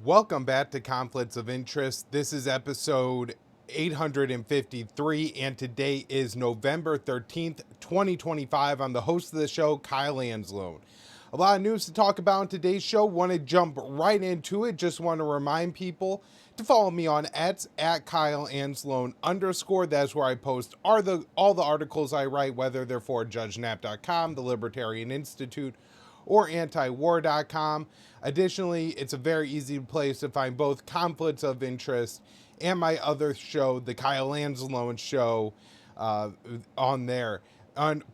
Welcome back to Conflicts of Interest. This is episode 853, and today is November 13th, 2025. I'm the host of the show, Kyle Anzalone. A lot of news to talk about in today's show. Want to jump right into it. Just want to remind people to follow me on at Kyle Anzalone _. That's where I post all the articles I write, whether they're for JudgeNap.com, the Libertarian Institute, or antiwar.com. Additionally, it's a very easy place to find both Conflicts of Interest and my other show, the Kyle Anzalone Show, on there.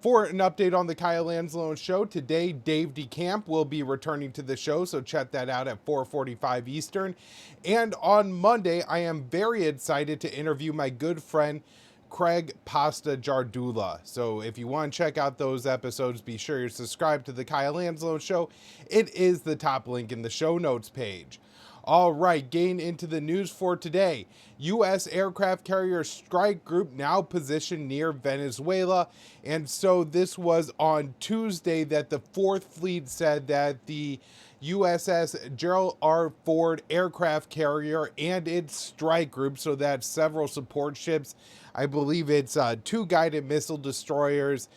For an update on the Kyle Anzalone Show, today Dave DeCamp will be returning to the show, so check that out at 4:45 Eastern. And on Monday, I am very excited to interview my good friend Craig Pasta Jardula. So if you want to check out those episodes, be sure you subscribe to the Kyle Anzalone Show. It is the top link in the show notes page. All right, getting into the news for today. U.S. aircraft carrier strike group now positioned near Venezuela. And so this was on Tuesday that the 4th Fleet said that the USS Gerald R. Ford aircraft carrier and its strike group, so that's several support ships. I believe it's 2 guided missile destroyers,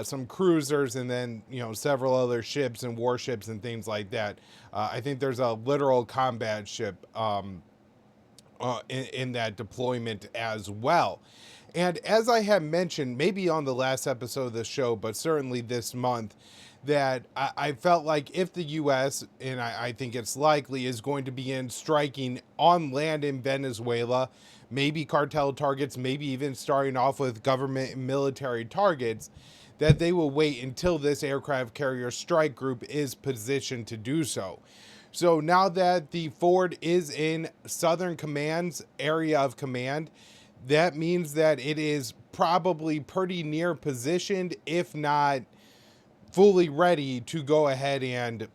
some cruisers, and then, several other ships and warships and things like that. I think there's a literal combat ship in that deployment as well. And as I have mentioned, maybe on the last episode of the show, but certainly this month, that I felt like if the U.S., and I think it's likely, is going to begin striking on land in Venezuela, maybe cartel targets, maybe even starting off with government and military targets, that they will wait until this aircraft carrier strike group is positioned to do so. So now that the Ford is in Southern Command's area of command, that means that it is probably pretty near positioned, if not fully ready to go ahead and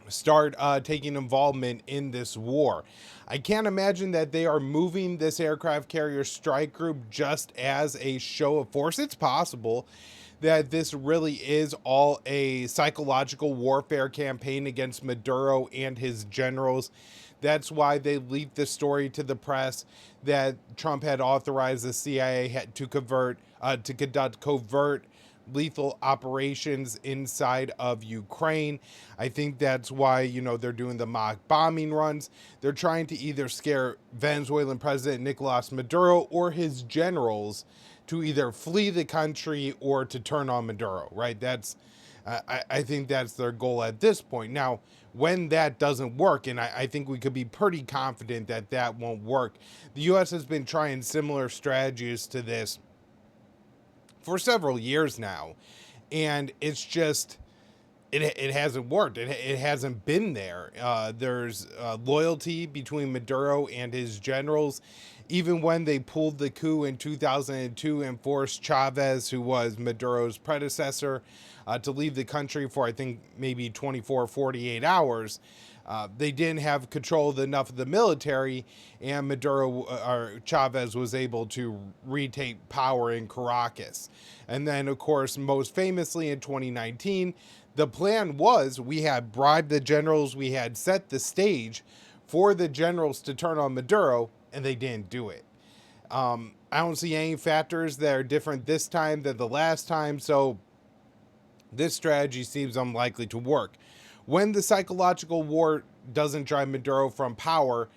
start taking involvement in this war. I can't imagine that they are moving this aircraft carrier strike group just as a show of force. It's possible that this really is all a psychological warfare campaign against Maduro and his generals. That's why they leaked the story to the press that Trump had authorized the CIA to conduct covert lethal operations inside of Ukraine. I think that's why, they're doing the mock bombing runs. They're trying to either scare Venezuelan President Nicolas Maduro or his generals to either flee the country or to turn on Maduro, right? I think that's their goal at this point. Now, when that doesn't work, and I think we could be pretty confident that that won't work, the U.S. has been trying similar strategies to this for several years now, and it's just it hasn't worked. It hasn't been there. There's loyalty between Maduro and his generals. Even when they pulled the coup in 2002 and forced Chavez, who was Maduro's predecessor, to leave the country for, I think, maybe 24 or 48 hours, they didn't have control enough of the military, and Chavez was able to retake power in Caracas. And then, of course, most famously in 2019, the plan was we had bribed the generals, we had set the stage for the generals to turn on Maduro, and they didn't do it. I don't see any factors that are different this time than the last time, so this strategy seems unlikely to work. When the psychological war doesn't drive Maduro from power,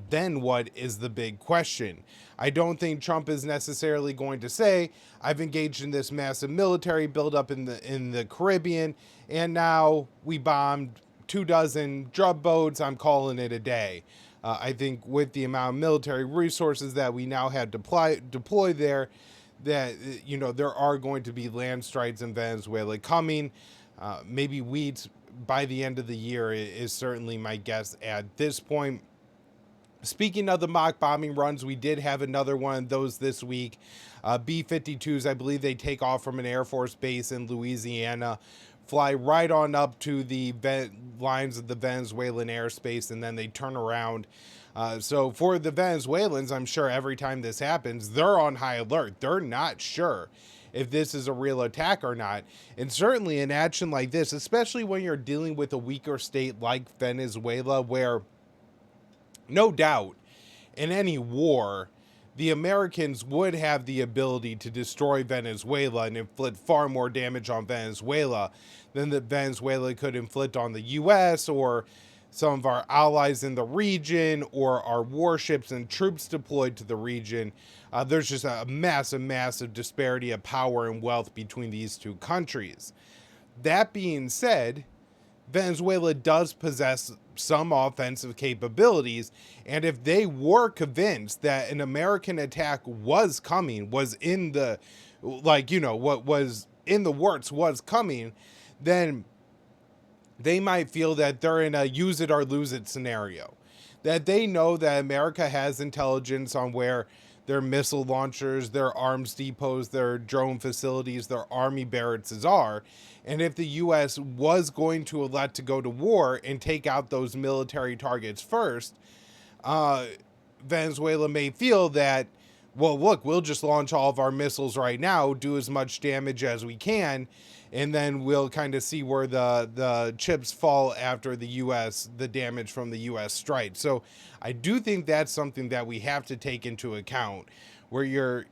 then what is the big question? I don't think Trump is necessarily going to say, I've engaged in this massive military buildup in the Caribbean, and now we bombed 24 drug boats, I'm calling it a day. I think with the amount of military resources that we now have deployed there, that, there are going to be land strikes in Venezuela coming. Maybe weeds by the end of the year is certainly my guess at this point. Speaking of the mock bombing runs, we did have another one of those this week. B-52s, I believe they take off from an Air Force base in Louisiana, fly right on up to the lines of the Venezuelan airspace, and then they turn around. So for the Venezuelans, I'm sure every time this happens, they're on high alert. They're not sure if this is a real attack or not. And certainly an action like this, especially when you're dealing with a weaker state like Venezuela, where No doubt, in any war, the Americans would have the ability to destroy Venezuela and inflict far more damage on Venezuela than that Venezuela could inflict on the US or some of our allies in the region or our warships and troops deployed to the region. There's just a massive, massive disparity of power and wealth between these two countries. That being said, Venezuela does possess some offensive capabilities, and if they were convinced that an American attack was coming, was in the, what was in the works was coming, then they might feel that they're in a use it or lose it scenario. That they know that America has intelligence on where their missile launchers, their arms depots, their drone facilities, their army barracks are. And if the U.S. was going to elect to go to war and take out those military targets first, Venezuela may feel that, well, look, we'll just launch all of our missiles right now, do as much damage as we can, and then we'll kind of see where the chips fall after the U.S., the damage from the U.S. strike. So I do think that's something that we have to take into account, where you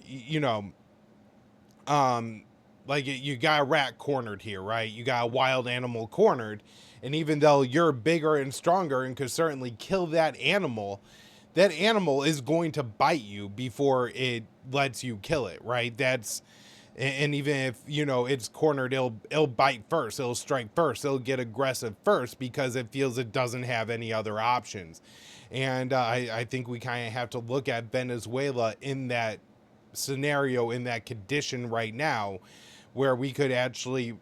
got a rat cornered here, right? You got a wild animal cornered, and even though you're bigger and stronger and could certainly kill that animal is going to bite you before it lets you kill it, right? And even if, it's cornered, it'll bite first, it'll strike first, it'll get aggressive first because it feels it doesn't have any other options. And I think we kind of have to look at Venezuela in that scenario, in that condition right now, where we could actually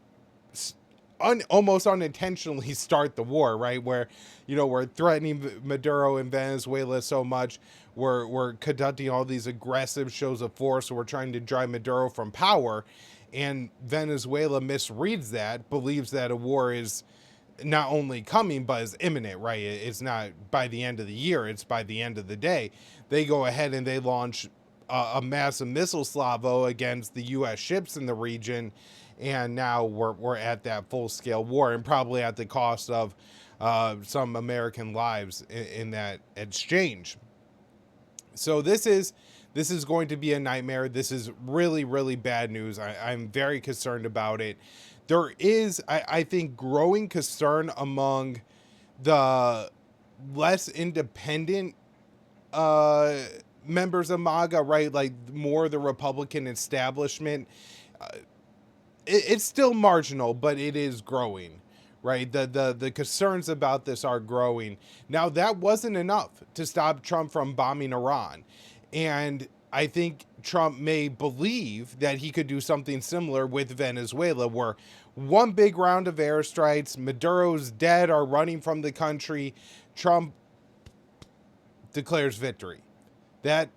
almost unintentionally start the war, right? Where, we're threatening Maduro in Venezuela so much, we're conducting all these aggressive shows of force, we're trying to drive Maduro from power, and Venezuela misreads that, believes that a war is not only coming, but is imminent, right? It's not by the end of the year, it's by the end of the day. They go ahead and they launch a massive missile salvo against the U.S. ships in the region, and now we're at that full-scale war, and probably at the cost of some American lives in that exchange. So this is going to be a nightmare. This is really, really bad news. I'm very concerned about it. There is, I think, growing concern among the less independent members of MAGA, right? Like more the Republican establishment. It's still marginal, but it is growing, right? The concerns about this are growing. Now, that wasn't enough to stop Trump from bombing Iran. And I think Trump may believe that he could do something similar with Venezuela, where one big round of airstrikes, Maduro's dead or running from the country, Trump declares victory. That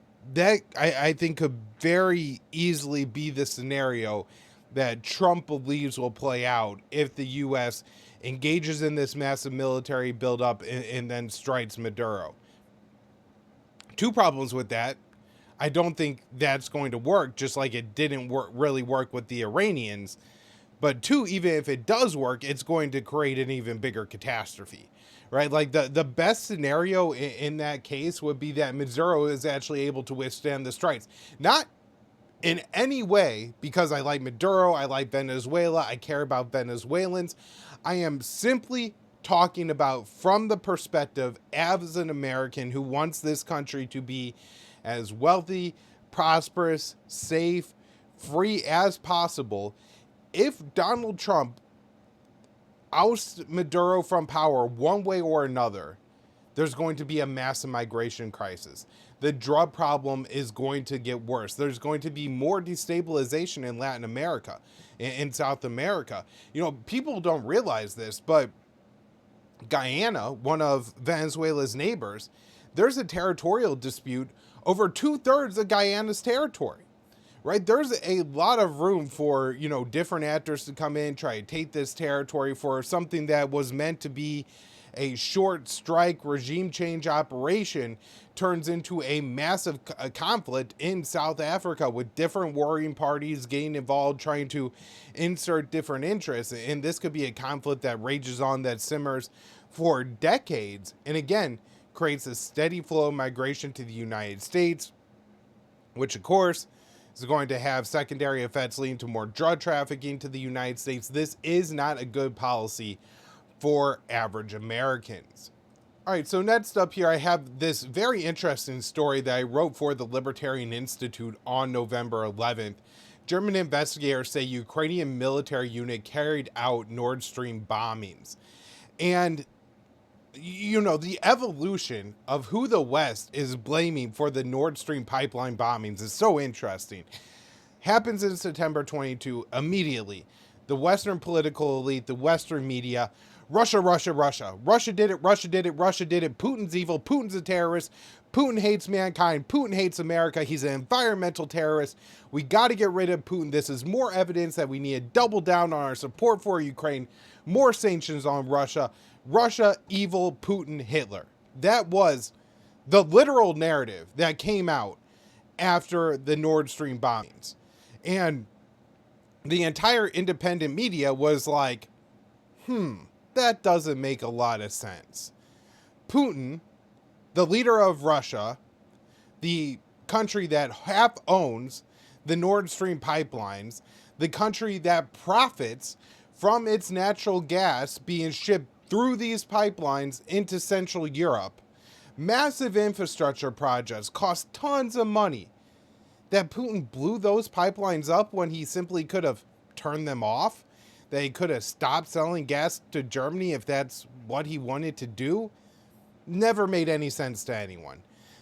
I think could very easily be the scenario that Trump believes will play out if the U.S. engages in this massive military buildup and then strikes Maduro. Two problems with that. I don't think that's going to work, just like it didn't really work with the Iranians. But two, even if it does work, it's going to create an even bigger catastrophe, right? Like the best scenario in that case would be that Maduro is actually able to withstand the strikes. Not in any way because I like Maduro, I like Venezuela, I care about Venezuelans. I am simply talking about from the perspective as an American who wants this country to be as wealthy, prosperous, safe, free as possible. If Donald Trump ousts Maduro from power one way or another, there's going to be a massive migration crisis. The drug problem is going to get worse. There's going to be more destabilization in Latin America, in South America. People don't realize this, but Guyana, one of Venezuela's neighbors, there's a territorial dispute over 2/3 of Guyana's territory, right? There's a lot of room for, different actors to come in, try to take this territory for something that was meant to be a short strike regime change operation turns into a massive conflict in South Africa with different warring parties getting involved, trying to insert different interests. And this could be a conflict that rages on, that simmers for decades. And again, creates a steady flow of migration to the United States, which of course is going to have secondary effects leading to more drug trafficking to the United States. This is not a good policy for average Americans. All right, so next up here, I have this very interesting story that I wrote for the Libertarian Institute on November 11th. German investigators say Ukrainian military unit carried out Nord Stream bombings. And, you know, the evolution of who the West is blaming for the Nord Stream pipeline bombings is so interesting. Happens in September 22, immediately. The Western political elite, the Western media, Russia, Russia, Russia. Russia did it, Russia did it, Russia did it. Putin's evil, Putin's a terrorist. Putin hates mankind, Putin hates America. He's an environmental terrorist. We got to get rid of Putin. This is more evidence that we need to double down on our support for Ukraine. More sanctions on Russia. Russia, evil, Putin, Hitler. That was the literal narrative that came out after the Nord Stream bombings. And the entire independent media was like, that doesn't make a lot of sense. Putin, the leader of Russia, the country that half owns the Nord Stream pipelines, the country that profits from its natural gas being shipped through these pipelines into Central Europe, massive infrastructure projects cost tons of money, that Putin blew those pipelines up when he simply could have turned them off, that he could have stopped selling gas to Germany if that's what he wanted to do, never made any sense to anyone.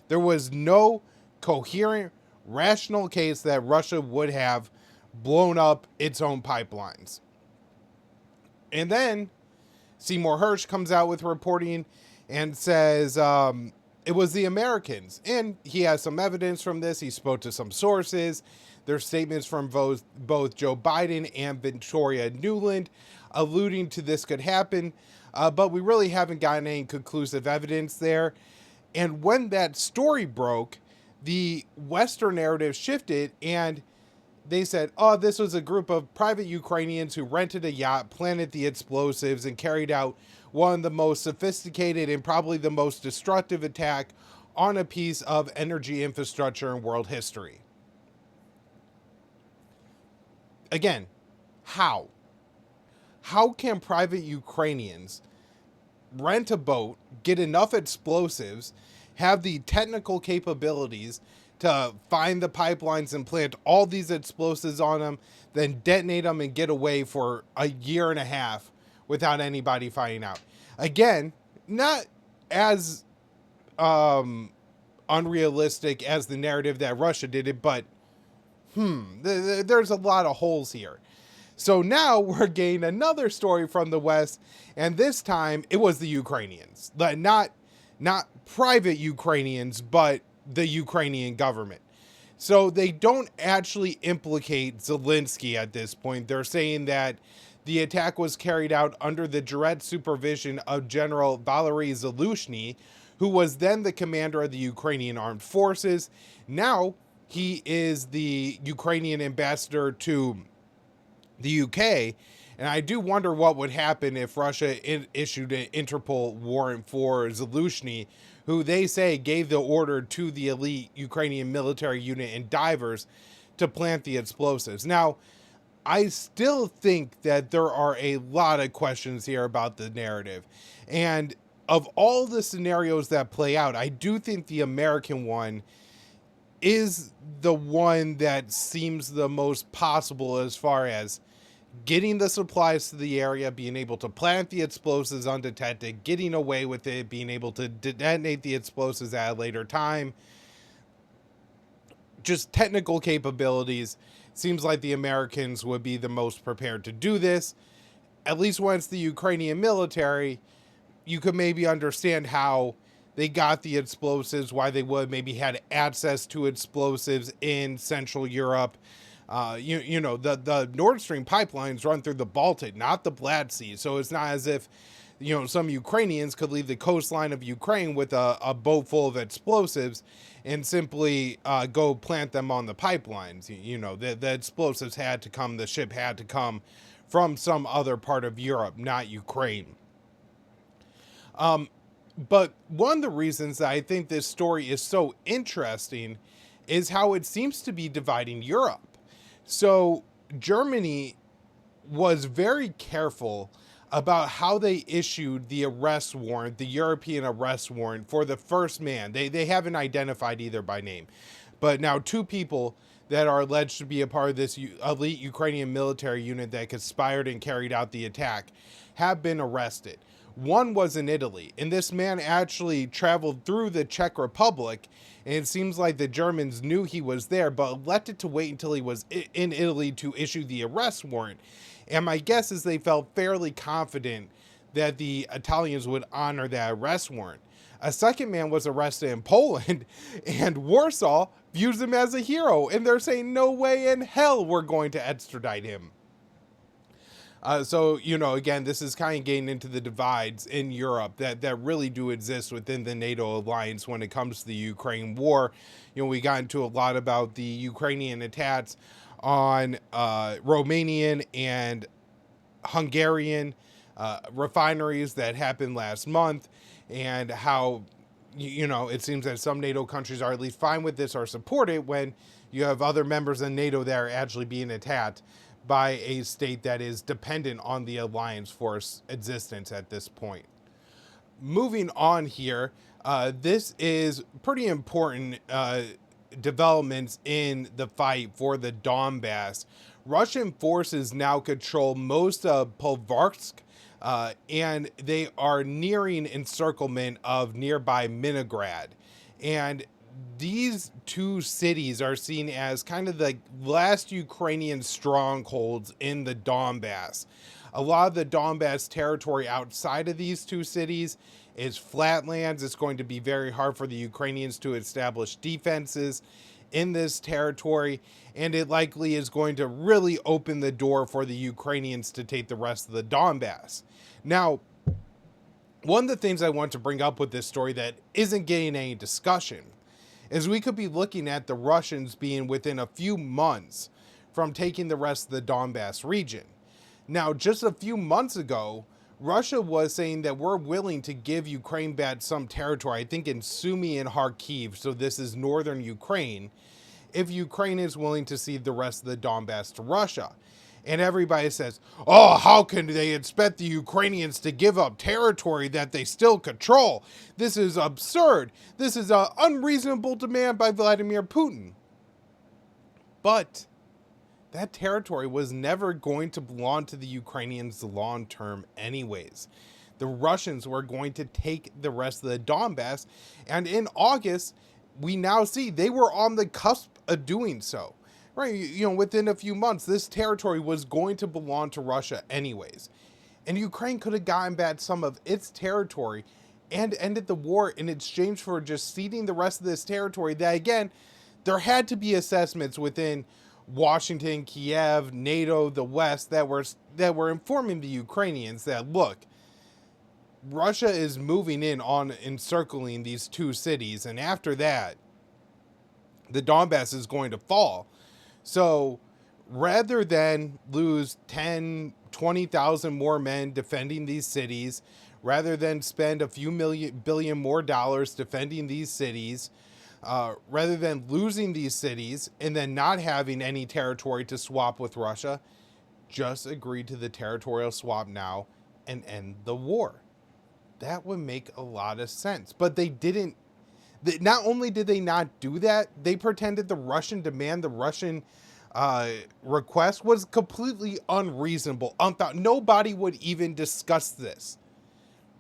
There was no coherent, rational case that Russia would have blown up its own pipelines. And then Seymour Hersh comes out with reporting and says it was the Americans. And he has some evidence from this. He spoke to some sources. There's statements from both Joe Biden and Victoria Nuland alluding to this could happen. But we really haven't gotten any conclusive evidence there. And when that story broke, the Western narrative shifted and they said, oh, this was a group of private Ukrainians who rented a yacht, planted the explosives, and carried out one of the most sophisticated and probably the most destructive attack on a piece of energy infrastructure in world history. Again, how? How can private Ukrainians rent a boat, get enough explosives, have the technical capabilities to find the pipelines and plant all these explosives on them, then detonate them and get away for a year and a half without anybody finding out? Again, not as unrealistic as the narrative that Russia did it, but there's a lot of holes here. So now we're getting another story from the West, and this time it was the Ukrainians. Not private Ukrainians, but the Ukrainian government. So they don't actually implicate Zelensky at this point. They're saying that the attack was carried out under the direct supervision of General Valery Zaluzhny, who was then the commander of the Ukrainian armed forces. Now he is the Ukrainian ambassador to the UK. And I do wonder what would happen if Russia issued an Interpol warrant for Zaluzhny, who they say gave the order to the elite Ukrainian military unit and divers to plant the explosives. Now, I still think that there are a lot of questions here about the narrative. And of all the scenarios that play out, I do think the American one is the one that seems the most possible as far as getting the supplies to the area, being able to plant the explosives undetected, getting away with it, being able to detonate the explosives at a later time. Just technical capabilities. Seems like the Americans would be the most prepared to do this. At least once the Ukrainian military, you could maybe understand how they got the explosives, why they would maybe had access to explosives in Central Europe. The Nord Stream pipelines run through the Baltic, not the Black Sea. So it's not as if, some Ukrainians could leave the coastline of Ukraine with a boat full of explosives and simply go plant them on the pipelines. The explosives had to come, the ship had to come from some other part of Europe, not Ukraine. But one of the reasons that I think this story is so interesting is how it seems to be dividing Europe. So Germany was very careful about how they issued the arrest warrant, the European arrest warrant for the first man. They haven't identified either by name. But now two people that are alleged to be a part of this elite Ukrainian military unit that conspired and carried out the attack have been arrested. One was in Italy, and this man actually traveled through the Czech Republic, and it seems like the Germans knew he was there, but elected to wait until he was in Italy to issue the arrest warrant. And my guess is they felt fairly confident that the Italians would honor that arrest warrant. A second man was arrested in Poland, and Warsaw views him as a hero, and they're saying, no way in hell we're going to extradite him. So, again, this is kind of getting into the divides in Europe that really do exist within the NATO alliance when it comes to the Ukraine war. We got into a lot about the Ukrainian attacks on Romanian and Hungarian refineries that happened last month, and how, it seems that some NATO countries are at least fine with this or support it when you have other members of NATO that are actually being attacked by a state that is dependent on the alliance for existence at this point. Moving on here, this is pretty important developments in the fight for the Donbass. Russian forces now control most of Polvarsk, and they are nearing encirclement of nearby Minigrad. And these two cities are seen as kind of the last Ukrainian strongholds in the Donbass. A lot of the Donbass territory outside of these two cities is flatlands. It's going to be very hard for the Ukrainians to establish defenses in this territory, and it likely is going to really open the door for the Ukrainians to take the rest of the Donbass. Now, one of the things I want to bring up with this story that isn't getting any discussion is we could be looking at the Russians being within a few months from taking the rest of the Donbass region. Now, just a few months ago, Russia was saying that we're willing to give Ukraine back some territory, I think in Sumy and Kharkiv, so this is northern Ukraine, if Ukraine is willing to cede the rest of the Donbass to Russia. And everybody says, oh, how can they expect the Ukrainians to give up territory that they still control? This is absurd. This is an unreasonable demand by Vladimir Putin. But that territory was never going to belong to the Ukrainians long term anyways. The Russians were going to take the rest of the Donbass, and in August, we now see they were on the cusp of doing so. Right, within a few months, this territory was going to belong to Russia anyways. And Ukraine could have gotten back some of its territory and ended the war in exchange for just ceding the rest of this territory that, again, there had to be assessments within Washington, Kiev, NATO, the West that were informing the Ukrainians that, look, Russia is moving in on encircling these two cities, and after that, the Donbass is going to fall. So rather than lose 10, 20,000 more men defending these cities, rather than spend a few billion more dollars defending these cities, rather than losing these cities and then not having any territory to swap with Russia, just agree to the territorial swap now and end the war. That would make a lot of sense. But they didn't. Not only did they not do that, they pretended the Russian demand, the Russian request was completely unreasonable. Nobody would even discuss this.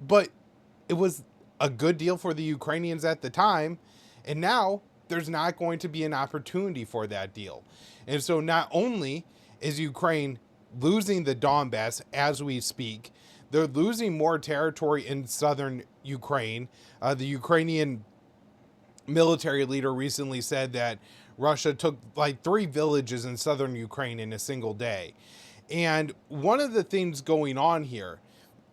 But it was a good deal for the Ukrainians at the time. And now there's not going to be an opportunity for that deal. And so not only is Ukraine losing the Donbass as we speak, they're losing more territory in southern Ukraine. The Ukrainian military leader recently said that Russia took like 3 villages in southern Ukraine in a single day. And one of the things going on here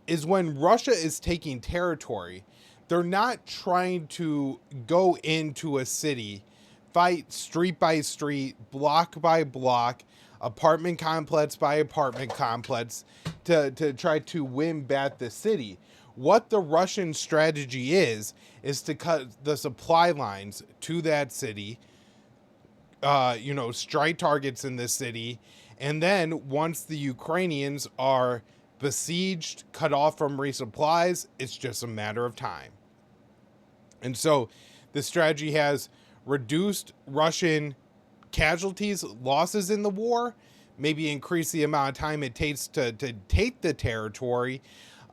is when Russia is taking territory, they're not trying to go into a city, fight street by street, block by block, apartment complex by apartment complex to try to win back the city. what the Russian strategy is to cut the supply lines to that city, strike targets in this city. And then once the Ukrainians are besieged, cut off from resupplies, it's just a matter of time. And so the strategy has reduced Russian casualties, losses in the war, maybe increase the amount of time it takes to take the territory,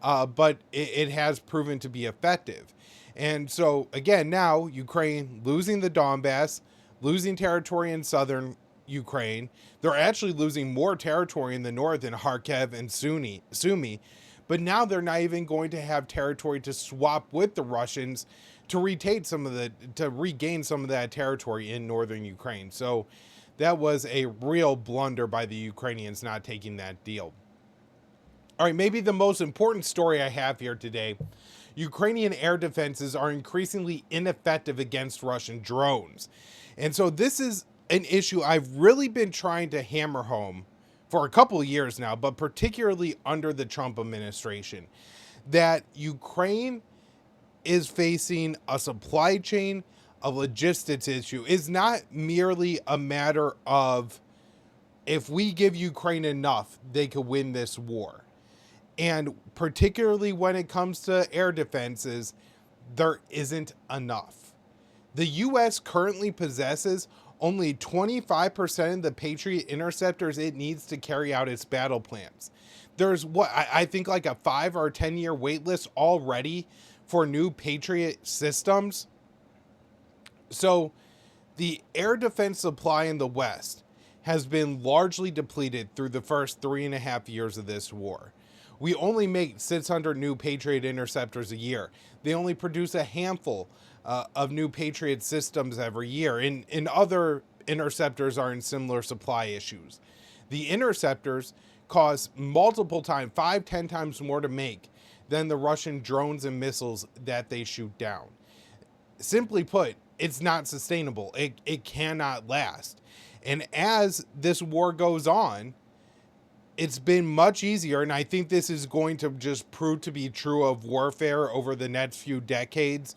but it has proven to be effective. And so, again, now Ukraine losing the Donbass, losing territory in southern Ukraine. They're actually losing more territory in the north in Kharkiv and Sumy, but now they're not even going to have territory to swap with the Russians to regain some of that territory in northern Ukraine. So that was a real blunder by the Ukrainians not taking that deal. All right, maybe the most important story I have here today. Ukrainian air defenses are increasingly ineffective against Russian drones. And so this is an issue I've really been trying to hammer home for a couple of years now, but particularly under the Trump administration, that Ukraine is facing a supply chain, a logistics issue. Is not merely a matter of if we give Ukraine enough, they could win this war. And particularly when it comes to air defenses, there isn't enough. The U.S. currently possesses only 25% of the Patriot interceptors it needs to carry out its battle plans. There's I think like a 5 or 10 year wait list already for new Patriot systems. So the air defense supply in the West has been largely depleted through the first 3.5 years of this war. We only make 600 new Patriot interceptors a year. They only produce a handful of new Patriot systems every year. And other interceptors are in similar supply issues. The interceptors cost multiple times, 5-10 times more to make than the Russian drones and missiles that they shoot down. Simply put, it's not sustainable. It cannot last. And as this war goes on, it's been much easier, and I think this is going to just prove to be true of warfare over the next few decades,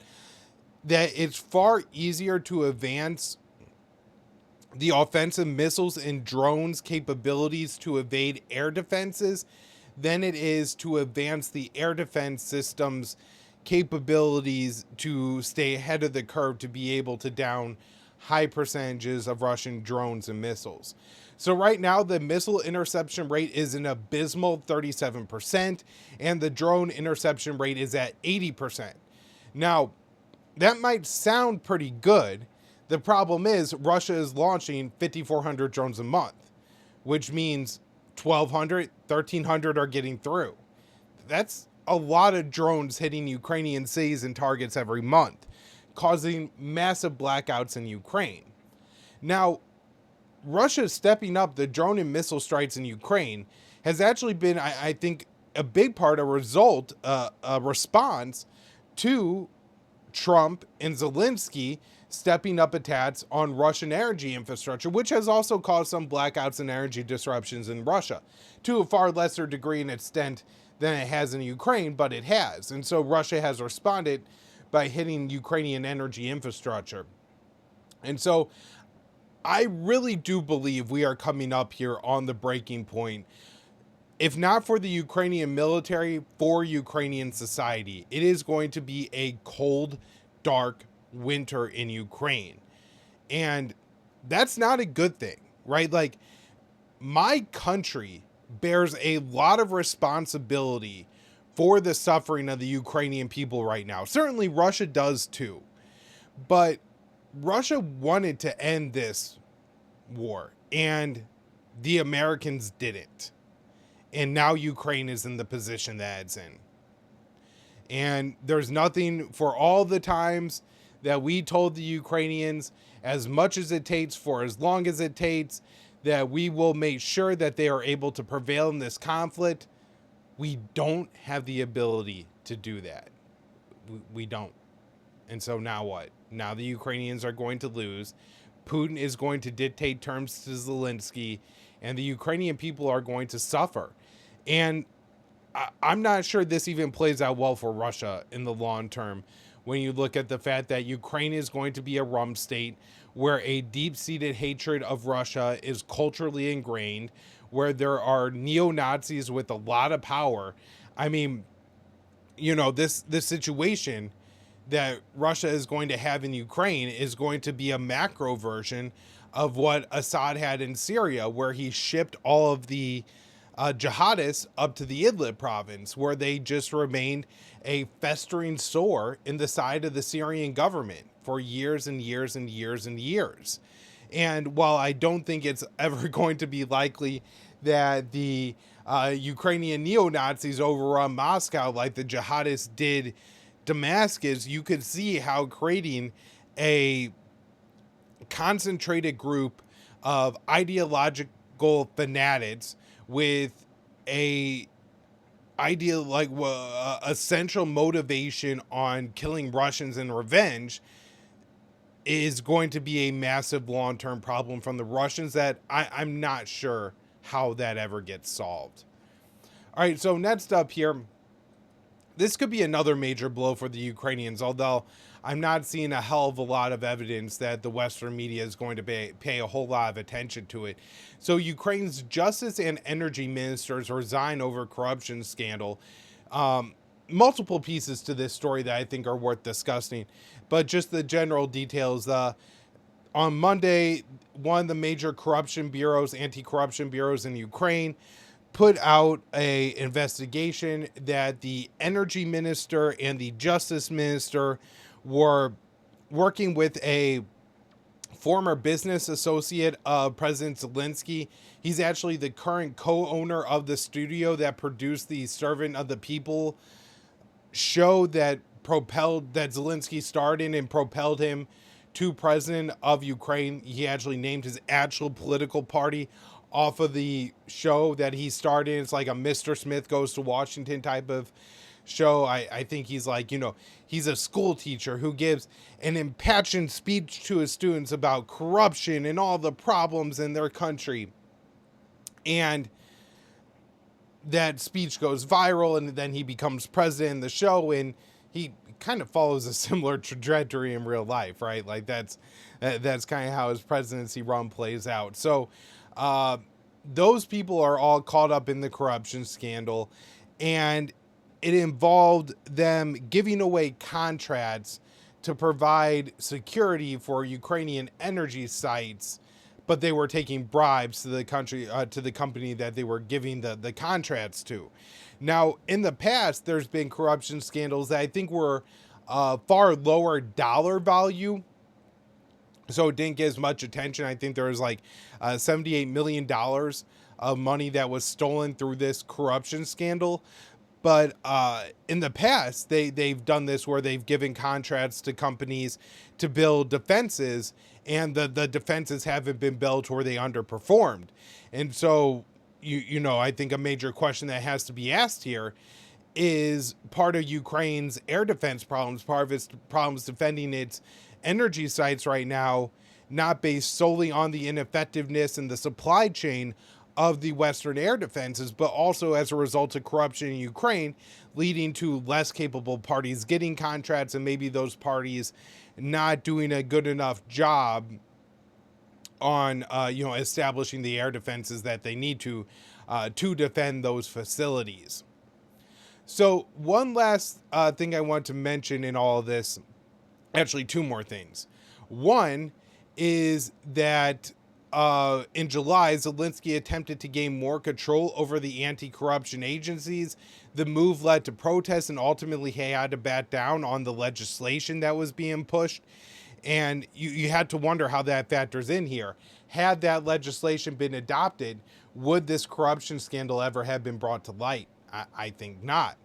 that it's far easier to advance the offensive missiles and drones capabilities to evade air defenses than it is to advance the air defense systems capabilities to stay ahead of the curve to be able to down high percentages of Russian drones and missiles. So right now, the missile interception rate is an abysmal 37%, and the drone interception rate is at 80%. Now, that might sound pretty good. The problem is Russia is launching 5,400 drones a month, which means 1,200, 1,300 are getting through. That's a lot of drones hitting Ukrainian cities and targets every month, causing massive blackouts in Ukraine. Now, Russia stepping up the drone and missile strikes in Ukraine has actually been, I think, a big part, a response to Trump and Zelensky stepping up attacks on Russian energy infrastructure, which has also caused some blackouts and energy disruptions in Russia, to a far lesser degree and extent than it has in Ukraine, but it has. And so Russia has responded by hitting Ukrainian energy infrastructure. And so I really do believe we are coming up here on the breaking point. If not for the Ukrainian military, for Ukrainian society, it is going to be a cold, dark winter in Ukraine. And that's not a good thing, right? Like, my country bears a lot of responsibility for the suffering of the Ukrainian people right now. Certainly Russia does too. But Russia wanted to end this war, and the Americans didn't. And now Ukraine is in the position that it's in. And there's nothing, for all the times that we told the Ukrainians, as much as it takes, for as long as it takes, that we will make sure that they are able to prevail in this conflict, we don't have the ability to do that. We don't. And so now what? Now the Ukrainians are going to lose. Putin is going to dictate terms to Zelensky, and the Ukrainian people are going to suffer. And I'm not sure this even plays out well for Russia in the long term when you look at the fact that Ukraine is going to be a rum state where a deep-seated hatred of Russia is culturally ingrained, where there are neo-Nazis with a lot of power. I mean, this situation that Russia is going to have in Ukraine is going to be a macro version of what Assad had in Syria, where he shipped all of the jihadists up to the Idlib province, where they just remained a festering sore in the side of the Syrian government for years and years and years and years. And while I don't think it's ever going to be likely that the Ukrainian neo-Nazis overrun Moscow like the jihadists did Damascus, you could see how creating a concentrated group of ideological fanatics with a essential motivation on killing Russians and revenge is going to be a massive long-term problem from the Russians that I'm not sure how that ever gets solved. All right, so next up here, this could be another major blow for the Ukrainians, although I'm not seeing a hell of a lot of evidence that the Western media is going to pay a whole lot of attention to it. So Ukraine's justice and energy ministers resign over corruption scandal. Multiple pieces to this story that I think are worth discussing, but just the general details. On Monday, one of the major anti-corruption bureaus in Ukraine, put out a investigation that the energy minister and the justice minister were working with a former business associate of President Zelensky. He's actually the current co-owner of the studio that produced the Servant of the People show that Zelensky starred in and propelled him to president of Ukraine. He actually named his actual political party off of the show that he starred in. It's like a Mr. Smith Goes to Washington type of show. I think he's like, he's a school teacher who gives an impassioned speech to his students about corruption and all the problems in their country. And that speech goes viral, and then he becomes president in the show, and he kind of follows a similar trajectory in real life, right? Like that's kind of how his presidency run plays out. So those people are all caught up in the corruption scandal, and it involved them giving away contracts to provide security for Ukrainian energy sites, but they were taking bribes to the company that they were giving the contracts to. Now, in the past, there's been corruption scandals that I think were far lower dollar value, so it didn't get as much attention. I think there was like $78 million of money that was stolen through this corruption scandal. But in the past, they've done this where they've given contracts to companies to build defenses, and the defenses haven't been built or they underperformed. And so, I think a major question that has to be asked here is part of Ukraine's air defense problems, part of its problems defending its energy sites right now, not based solely on the ineffectiveness and the supply chain of the Western air defenses, but also as a result of corruption in Ukraine, leading to less capable parties getting contracts, and maybe those parties not doing a good enough job on, establishing the air defenses that they need to defend those facilities. So one last thing I want to mention in all of this, actually two more things. One is that in July, Zelensky attempted to gain more control over the anti-corruption agencies. The move led to protests, and ultimately he had to back down on the legislation that was being pushed. And you had to wonder how that factors in here. Had that legislation been adopted, would this corruption scandal ever have been brought to light? I think not.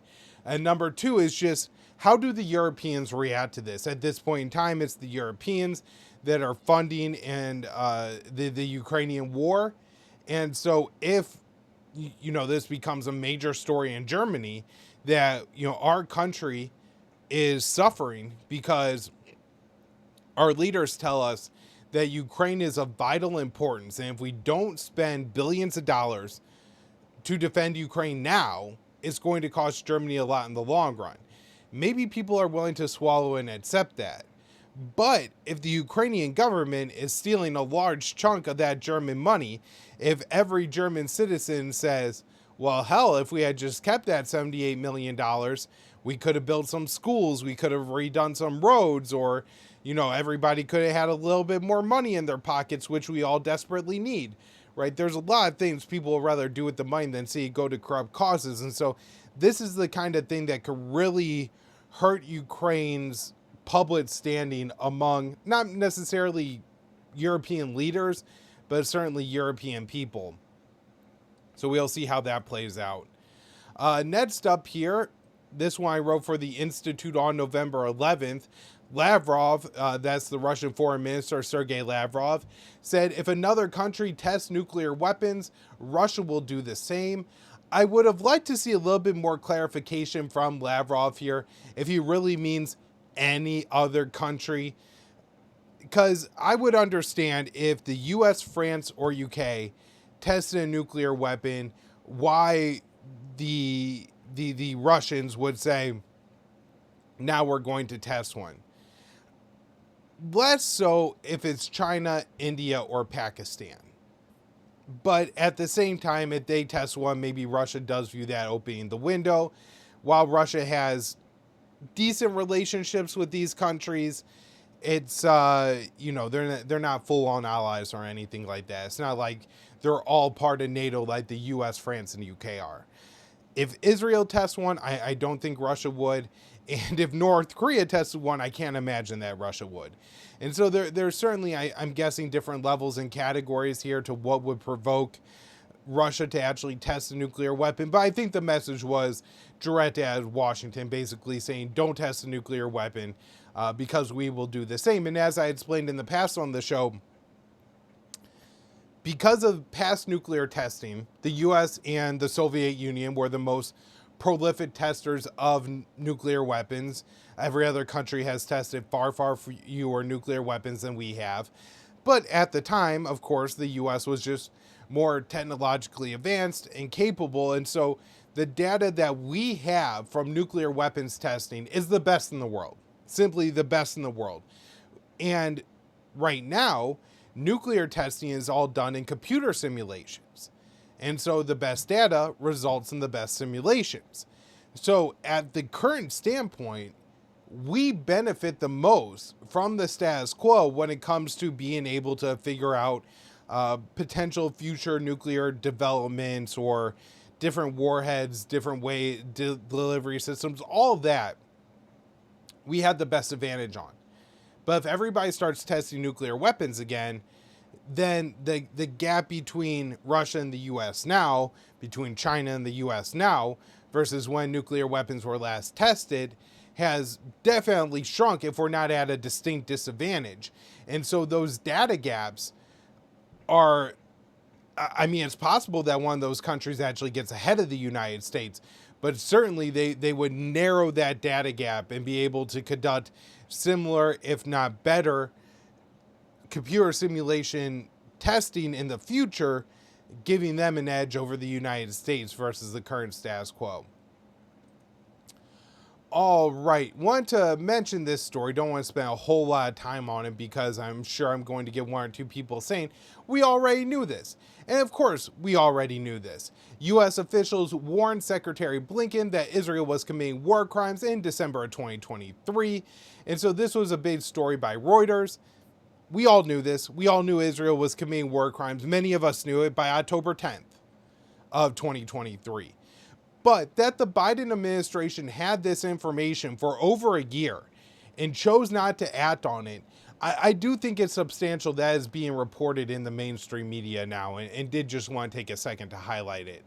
And number two is just, how do the Europeans react to this? At this point in time, it's the Europeans that are funding and the Ukrainian war. And so if, this becomes a major story in Germany, that, our country is suffering because our leaders tell us that Ukraine is of vital importance. And if we don't spend billions of dollars to defend Ukraine now, it's going to cost Germany a lot in the long run. Maybe people are willing to swallow and accept that. But if the Ukrainian government is stealing a large chunk of that German money, if every German citizen says, well, hell, if we had just kept that $78 million, we could have built some schools, we could have redone some roads, or, everybody could have had a little bit more money in their pockets, which we all desperately need, right? There's a lot of things people would rather do with the money than see it go to corrupt causes. And so this is the kind of thing that could really hurt Ukraine's public standing among not necessarily European leaders, but certainly European people. So we'll see how that plays out. Next up here, this one I wrote for the Institute on November 11th. Lavrov, that's the Russian foreign minister, Sergei Lavrov, said if another country tests nuclear weapons, Russia will do the same. I would have liked to see a little bit more clarification from Lavrov here, if he really means any other country. Because I would understand if the US, France, or UK tested a nuclear weapon, why the Russians would say, now we're going to test one. Less so if it's China, India, or Pakistan. But at the same time, if they test one, maybe Russia does view that opening the window. While Russia has decent relationships with these countries, it's, they're not full-on allies or anything like that. It's not like they're all part of NATO like the US, France, and UK are. If Israel tests one, I don't think Russia would. And if North Korea tested one, I can't imagine that Russia would. And so there's certainly, I'm guessing, different levels and categories here to what would provoke Russia to actually test a nuclear weapon. But I think the message was direct at Washington, basically saying, don't test a nuclear weapon because we will do the same. And as I explained in the past on the show, because of past nuclear testing, the US and the Soviet Union were the most prolific testers of nuclear weapons. Every other country has tested far, far fewer nuclear weapons than we have. But at the time, of course, the US was just more technologically advanced and capable. And so the data that we have from nuclear weapons testing is the best in the world, simply the best in the world. And right now, nuclear testing is all done in computer simulations. And so the best data results in the best simulations. So at the current standpoint, we benefit the most from the status quo when it comes to being able to figure out potential future nuclear developments or different warheads, different delivery systems, all of that we had the best advantage on. But if everybody starts testing nuclear weapons again, then the gap between Russia and the US now, between China and the US now, versus when nuclear weapons were last tested, has definitely shrunk if we're not at a distinct disadvantage. And so those data gaps are, it's possible that one of those countries actually gets ahead of the United States, but certainly they would narrow that data gap and be able to conduct similar, if not better, computer simulation testing in the future, giving them an edge over the United States versus the current status quo. All right, want to mention this story. Don't want to spend a whole lot of time on it because I'm sure I'm going to get one or two people saying, we already knew this. And of course, we already knew this. U.S. officials warned Secretary Blinken that Israel was committing war crimes in December of 2023. And so this was a big story by Reuters. We all knew this. We all knew Israel was committing war crimes. Many of us knew it by October 10th of 2023. But that the Biden administration had this information for over a year and chose not to act on it, I do think it's substantial that is being reported in the mainstream media now, and did just want to take a second to highlight it.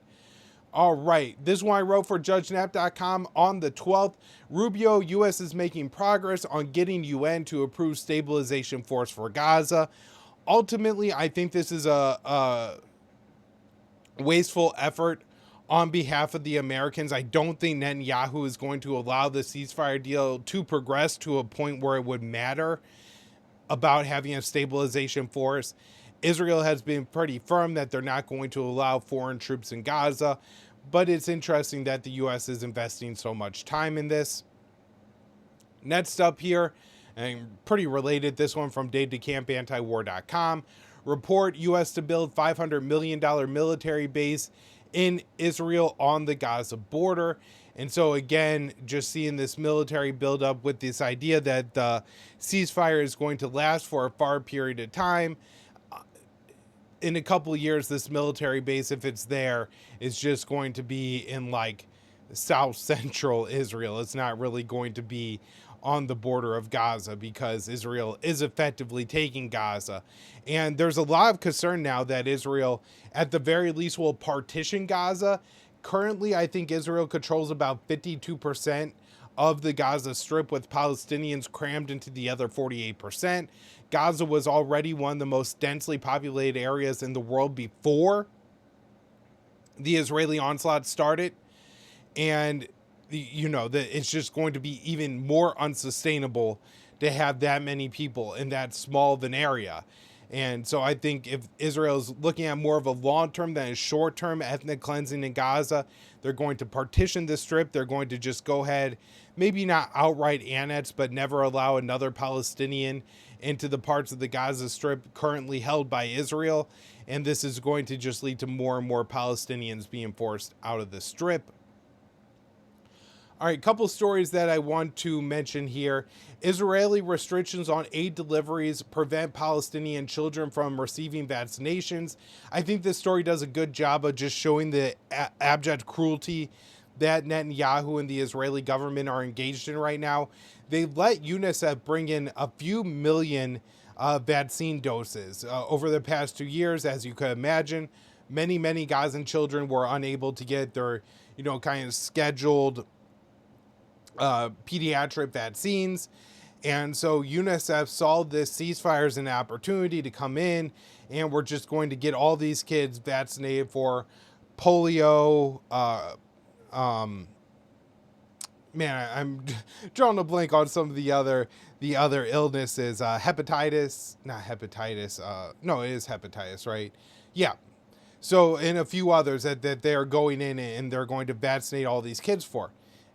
All right, this one I wrote for JudgeNap.com on the 12th. Rubio, U.S. is making progress on getting UN to approve stabilization force for Gaza. Ultimately, I think this is a wasteful effort on behalf of the Americans. I don't think Netanyahu is going to allow the ceasefire deal to progress to a point where it would matter about having a stabilization force. Israel has been pretty firm that they're not going to allow foreign troops in Gaza. but it's interesting that the U.S. is investing so much time in this. Next up here, and pretty related, this one from DaveDeCampAntiWar.com. Report U.S. to build $500 million military base in Israel on the Gaza border. And so again, just seeing this military buildup with this idea that the ceasefire is going to last for a far period of time. In a couple of years, this military base, if it's there, is just going to be in like south central Israel. It's not really going to be on the border of Gaza because Israel is effectively taking Gaza. And there's a lot of concern now that Israel, at the very least, will partition Gaza. Currently, I think Israel controls about 52% of the Gaza Strip, with Palestinians crammed into the other 48%. Gaza was already one of the most densely populated areas in the world before the Israeli onslaught started. And it's just going to be even more unsustainable to have that many people in that small of an area. And so I think if Israel's looking at more of a long-term than a short-term ethnic cleansing in Gaza, they're going to partition the strip. They're going to just go ahead, maybe not outright annex, but never allow another Palestinian into the parts of the Gaza Strip currently held by Israel. And this is going to just lead to more and more Palestinians being forced out of the strip. All right, couple stories that I want to mention here. Israeli restrictions on aid deliveries prevent Palestinian children from receiving vaccinations. I think this story does a good job of just showing the abject cruelty that Netanyahu and the Israeli government are engaged in right now. They let UNICEF bring in a few million vaccine doses over the past 2 years. As you could imagine, many Gazan children were unable to get their, kind of scheduled pediatric vaccines. And so UNICEF saw this ceasefire as an opportunity to come in, and we're just going to get all these kids vaccinated for polio. I'm drawing a blank on some of the other illnesses. Hepatitis, not hepatitis. No, it is hepatitis, right? Yeah. So, and a few others that they're going in and they're going to vaccinate all these kids for.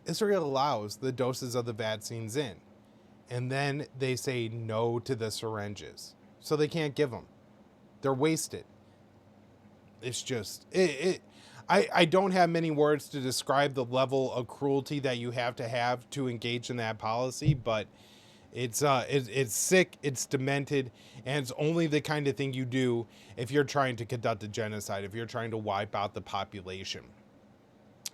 Israel allows the doses of the vaccines in, and then they say no to the syringes. So they can't give them. They're wasted. It's just, I don't have many words to describe the level of cruelty that you have to engage in that policy, but it's sick, it's demented, and it's only the kind of thing you do if you're trying to conduct a genocide, if you're trying to wipe out the population.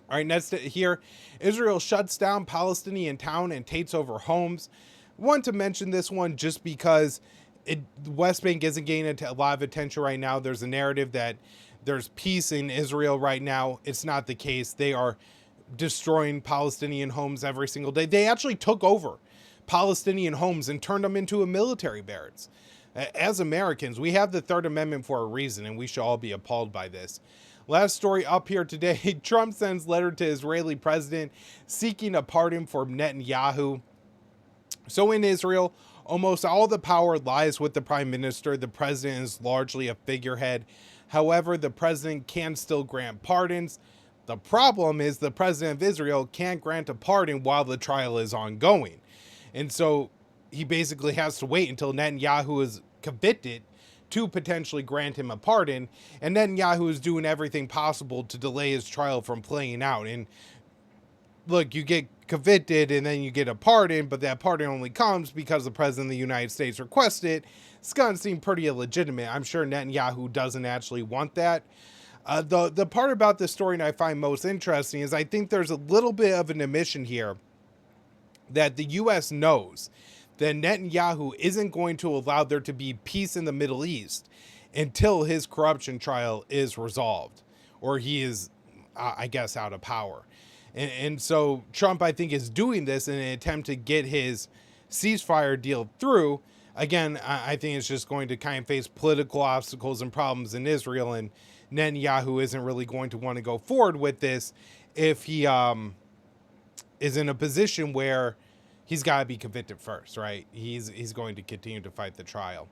All right, next here, Israel shuts down Palestinian town and takes over homes. Want to mention this one just because the West Bank isn't getting a lot of attention right now. There's a narrative that there's peace in Israel right now. It's not the case. They are destroying Palestinian homes every single day. They actually took over Palestinian homes and turned them into a military barracks. As Americans, we have the Third Amendment for a reason, and we should all be appalled by this. Last story up here today, Trump sends letter to Israeli president seeking a pardon for Netanyahu. So in Israel, almost all the power lies with the prime minister. The president is largely a figurehead. However, the president can still grant pardons. The problem is the president of Israel can't grant a pardon while the trial is ongoing. And so he basically has to wait until Netanyahu is convicted to potentially grant him a pardon. And Netanyahu is doing everything possible to delay his trial from playing out. And look, you get convicted and then you get a pardon, but that pardon only comes because the president of the United States requested it. It's going to seem pretty illegitimate. I'm sure Netanyahu doesn't actually want that. The part about this story that I find most interesting is I think there's a little bit of an admission here that the U.S. knows that Netanyahu isn't going to allow there to be peace in the Middle East until his corruption trial is resolved, or he is, I guess, out of power. And so Trump, I think, is doing this in an attempt to get his ceasefire deal through. Again, I think it's just going to kind of face political obstacles and problems in Israel, and Netanyahu isn't really going to want to go forward with this if he is in a position where he's got to be convicted first, right? He's going to continue to fight the trial.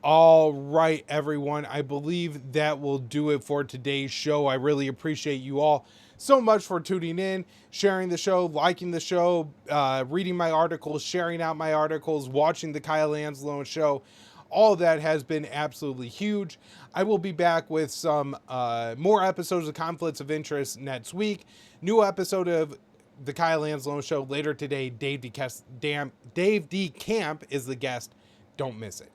All right, everyone. I believe that will do it for today's show. I really appreciate you all so much for tuning in, sharing the show, liking the show, reading my articles, sharing out my articles, watching the Kyle Anzalone show. All of that has been absolutely huge. I will be back with some more episodes of Conflicts of Interest next week. New episode of the Kyle Anzalone show later today. Dave D. Camp is the guest. Don't miss it.